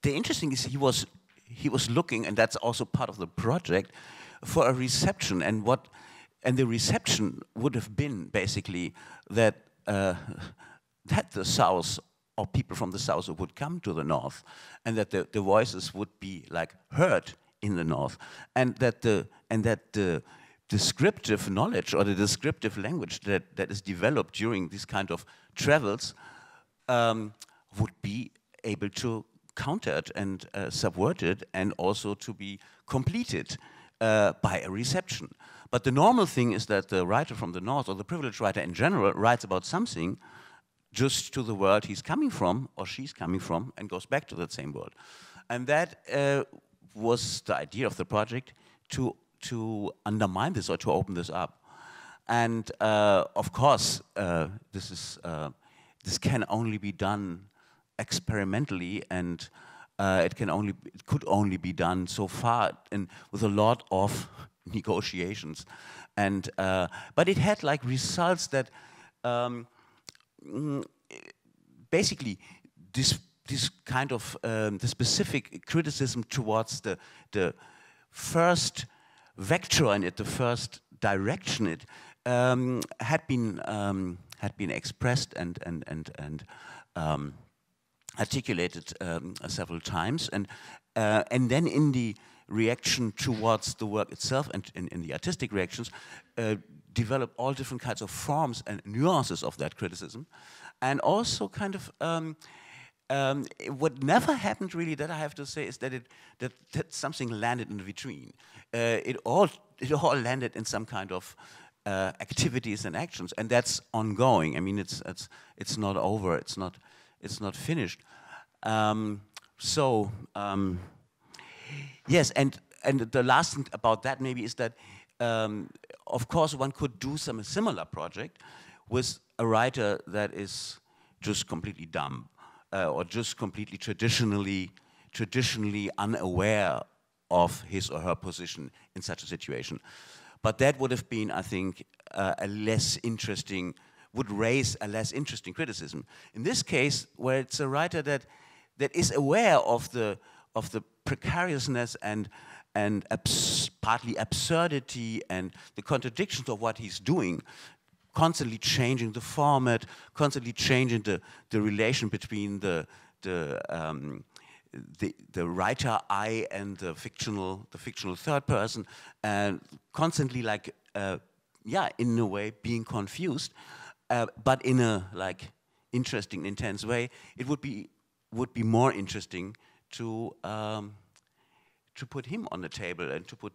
interesting is he was looking, and that's also part of the project, for a reception, and the reception would have been basically that that the South, or people from the South, would come to the North, and that the voices would be like heard in the North, and that the descriptive knowledge or the descriptive language that is developed during this kind of travels would be able to counter it and subvert it, and also to be completed by a reception. But the normal thing is that the writer from the North, or the privileged writer in general, writes about something just to the world he's coming from, or she's coming from, and goes back to that same world. And that was the idea of the project, to undermine this or to open this up. And of course, this can only be done experimentally, and it could only be done so far, and with a lot of negotiations. And but it had like results that basically this kind of the specific criticism towards the first vector in it, the first direction it had been expressed and articulated several times, and then in the reaction towards the work itself and in the artistic reactions, develop all different kinds of forms and nuances of that criticism, and also kind of what never happened really, that I have to say, is that that something landed in between. It all landed in some kind of activities and actions, and that's ongoing. I mean, it's not over. It's not finished. Yes, and the last thing about that maybe is that of course one could do some similar project with a writer that is just completely dumb, or just completely traditionally unaware of his or her position in such a situation. But that would have been, I think, would raise a less interesting criticism. In this case, where it's a writer that is aware of the precariousness and partly absurdity and the contradictions of what he's doing, constantly changing the format, constantly changing the relation between the writer I and the fictional third person, and constantly like in a way being confused, but in a like interesting, intense way. It would be more interesting to put him on the table and to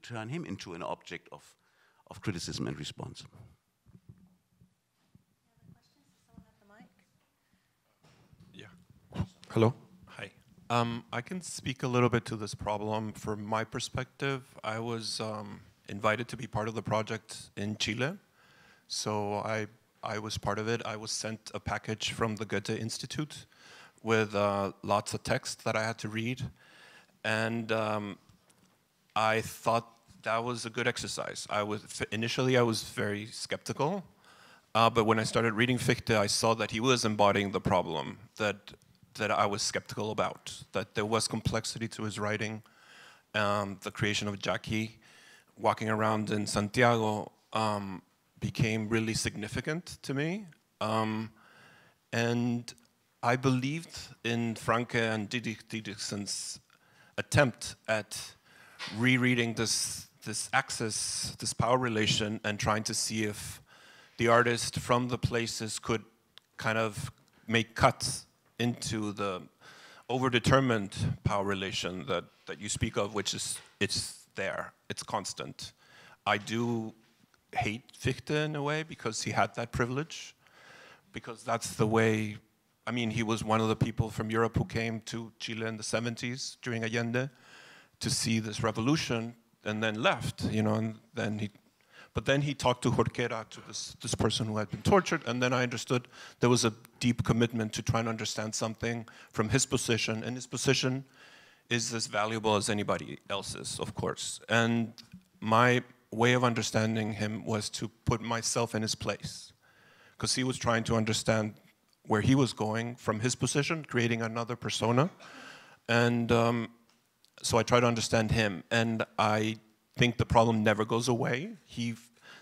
turn him into an object of criticism and response. Yeah. Hello. Hi. I can speak a little bit to this problem. From my perspective, I was invited to be part of the project in Chile. So I I was part of it. I was sent a package from the Goethe Institute with lots of text that I had to read. And I thought that was a good exercise. Initially, I was very skeptical. But when I started reading Fichte, I saw that he was embodying the problem that I was skeptical about, that there was complexity to his writing. The creation of Jackie, walking around in Santiago, became really significant to me. And I believed in Franke and Diedrichsen's attempt at rereading this axis, this power relation, and trying to see if the artist from the places could kind of make cuts into the overdetermined power relation that you speak of, which is, it's there, it's constant. I do hate Fichte in a way because he had that privilege, because that's the way, I mean, he was one of the people from Europe who came to Chile in the 70s during Allende to see this revolution and then left, you know, and then but then he talked to Jorquera, to this person who had been tortured, and then I understood there was a deep commitment to try and understand something from his position, and his position is as valuable as anybody else's, of course. And my way of understanding him was to put myself in his place, because he was trying to understand where he was going from his position, creating another persona. And so I try to understand him, and I think the problem never goes away.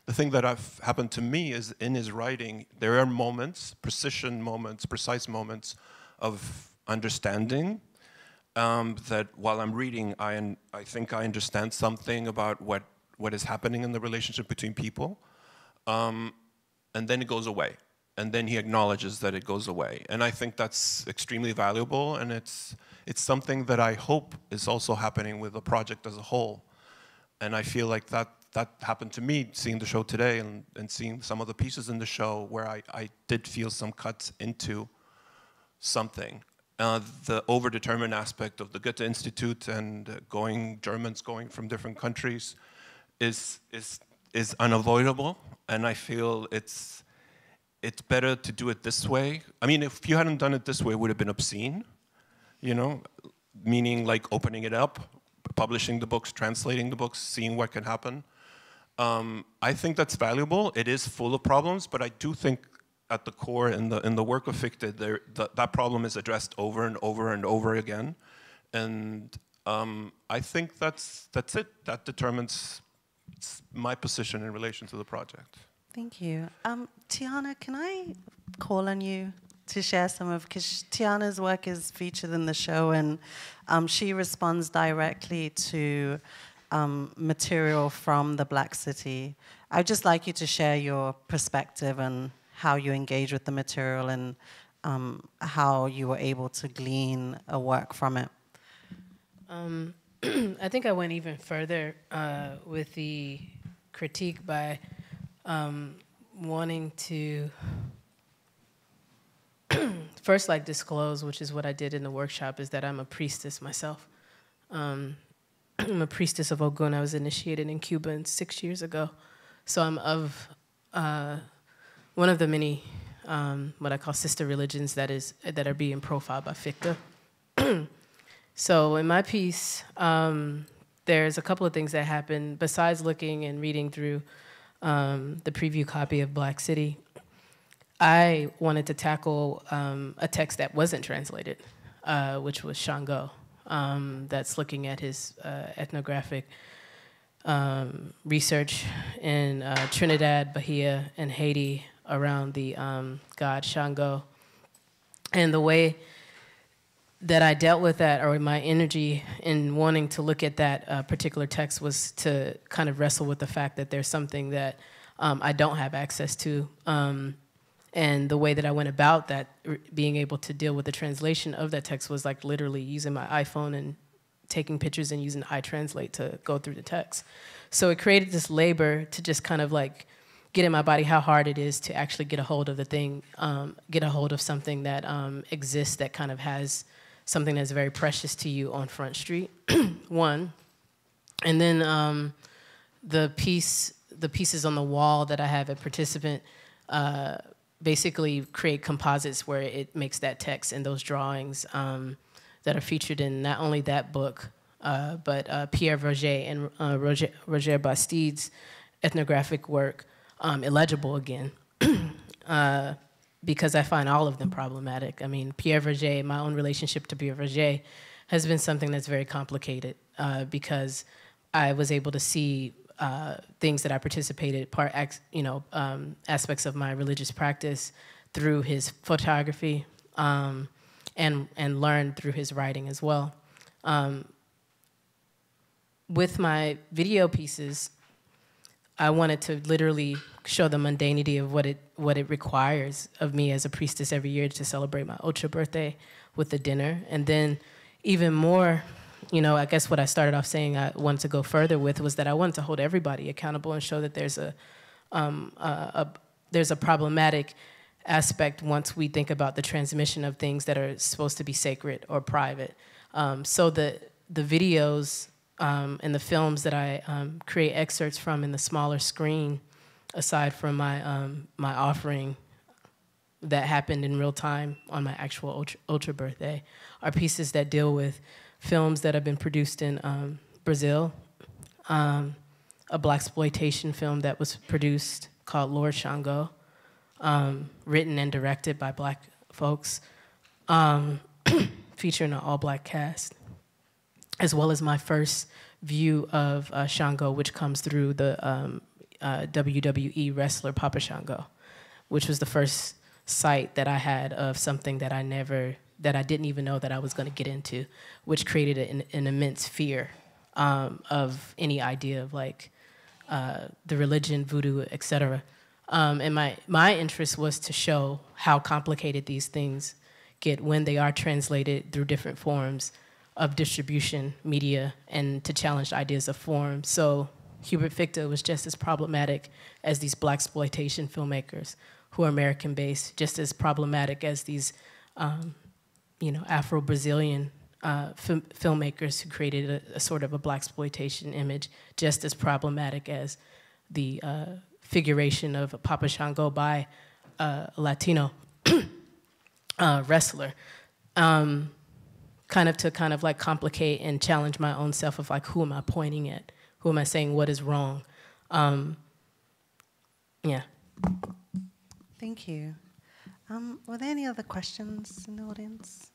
The thing that happened to me is in his writing, there are moments, precision moments, precise moments of understanding that while I'm reading, I think I understand something about what is happening in the relationship between people, and then it goes away. And then he acknowledges that it goes away. And I think that's extremely valuable, and it's something that I hope is also happening with the project as a whole. And I feel like that happened to me, seeing the show today and seeing some of the pieces in the show where I did feel some cuts into something. The overdetermined aspect of the Goethe Institute and Germans going from different countries is unavoidable, and I feel it's better to do it this way. I mean, if you hadn't done it this way, it would have been obscene, you know, meaning like opening it up, publishing the books, translating the books, seeing what can happen. I think that's valuable. It is full of problems, but I do think at the core in the work of Fichte, that problem is addressed over and over and over again. And I think that's it. That determines my position in relation to the project. Thank you. Tiana, can I call on you to share some of, because Tiana's work is featured in the show, and she responds directly to material from the Black City. I'd just like you to share your perspective and how you engage with the material and how you were able to glean a work from it. I think I went even further with the critique by wanting to first, like, disclose, which is what I did in the workshop, is that I'm a priestess myself. I'm a priestess of Ogun. I was initiated in Cuba 6 years ago. So I'm of one of the many, what I call sister religions that are being profiled by Fichte. So in my piece, there's a couple of things that happen besides looking and reading through the preview copy of Black City. I wanted to tackle a text that wasn't translated, which was Shango, that's looking at his ethnographic research in Trinidad, Bahia, and Haiti around the god Shango. And the way that I dealt with that, or my energy in wanting to look at that particular text, was to kind of wrestle with the fact that there's something that I don't have access to. And the way that I went about that, being able to deal with the translation of that text, was like literally using my iPhone and taking pictures and using iTranslate to go through the text. So it created this labor to just kind of like get in my body how hard it is to actually get a hold of the thing, get a hold of something that exists, that kind of has something that's very precious to you on Front Street, one. And then the pieces on the wall that I have at Participant, basically create composites where it makes that text and those drawings that are featured in not only that book, but Pierre Verger and Roger Bastide's ethnographic work illegible again. Because I find all of them problematic. I mean, Pierre Verger, my own relationship to Pierre Verger has been something that's very complicated because I was able to see things that I participated, aspects of my religious practice through his photography and learn through his writing as well. With my video pieces, I wanted to literally show the mundanity of what it requires of me as a priestess every year to celebrate my Ocho birthday with the dinner. And then even more, I guess what I started off saying I wanted to go further with was that I wanted to hold everybody accountable and show that there's a problematic aspect once we think about the transmission of things that are supposed to be sacred or private. So the videos and the films that I create excerpts from in the smaller screen, aside from my my offering that happened in real time on my actual Ultra birthday, are pieces that deal with films that have been produced in Brazil, a blaxploitation film that was produced called Lord Shango, written and directed by Black folks, featuring an all-Black cast, as well as my first view of Shango, which comes through the WWE wrestler Papa Shango, which was the first sight that I had of something that I didn't even know that I was going to get into, which created an immense fear of any idea of like the religion, voodoo, etc. And my interest was to show how complicated these things get when they are translated through different forms of distribution, media, and to challenge ideas of form. So Hubert Fichte was just as problematic as these blaxploitation filmmakers who are American-based, just as problematic as these, Afro-Brazilian filmmakers who created a sort of a blaxploitation image, just as problematic as the figuration of Papa Shango by a Latino wrestler. Kind of like complicate and challenge my own self of like, who am I pointing at? Who am I saying what is wrong? Yeah. Thank you. Were there any other questions in the audience?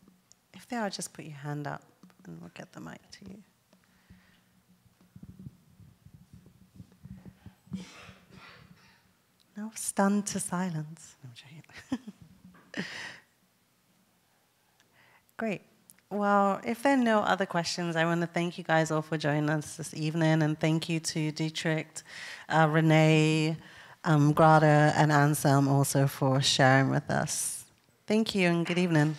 If there are, just put your hand up and we'll get the mic to you. No, stunned to silence. No, I'm joking. Great. Well, if there are no other questions, I want to thank you guys all for joining us this evening, and thank you to Diedrich, Renée, Grada, and Anselm also for sharing with us. Thank you and good evening.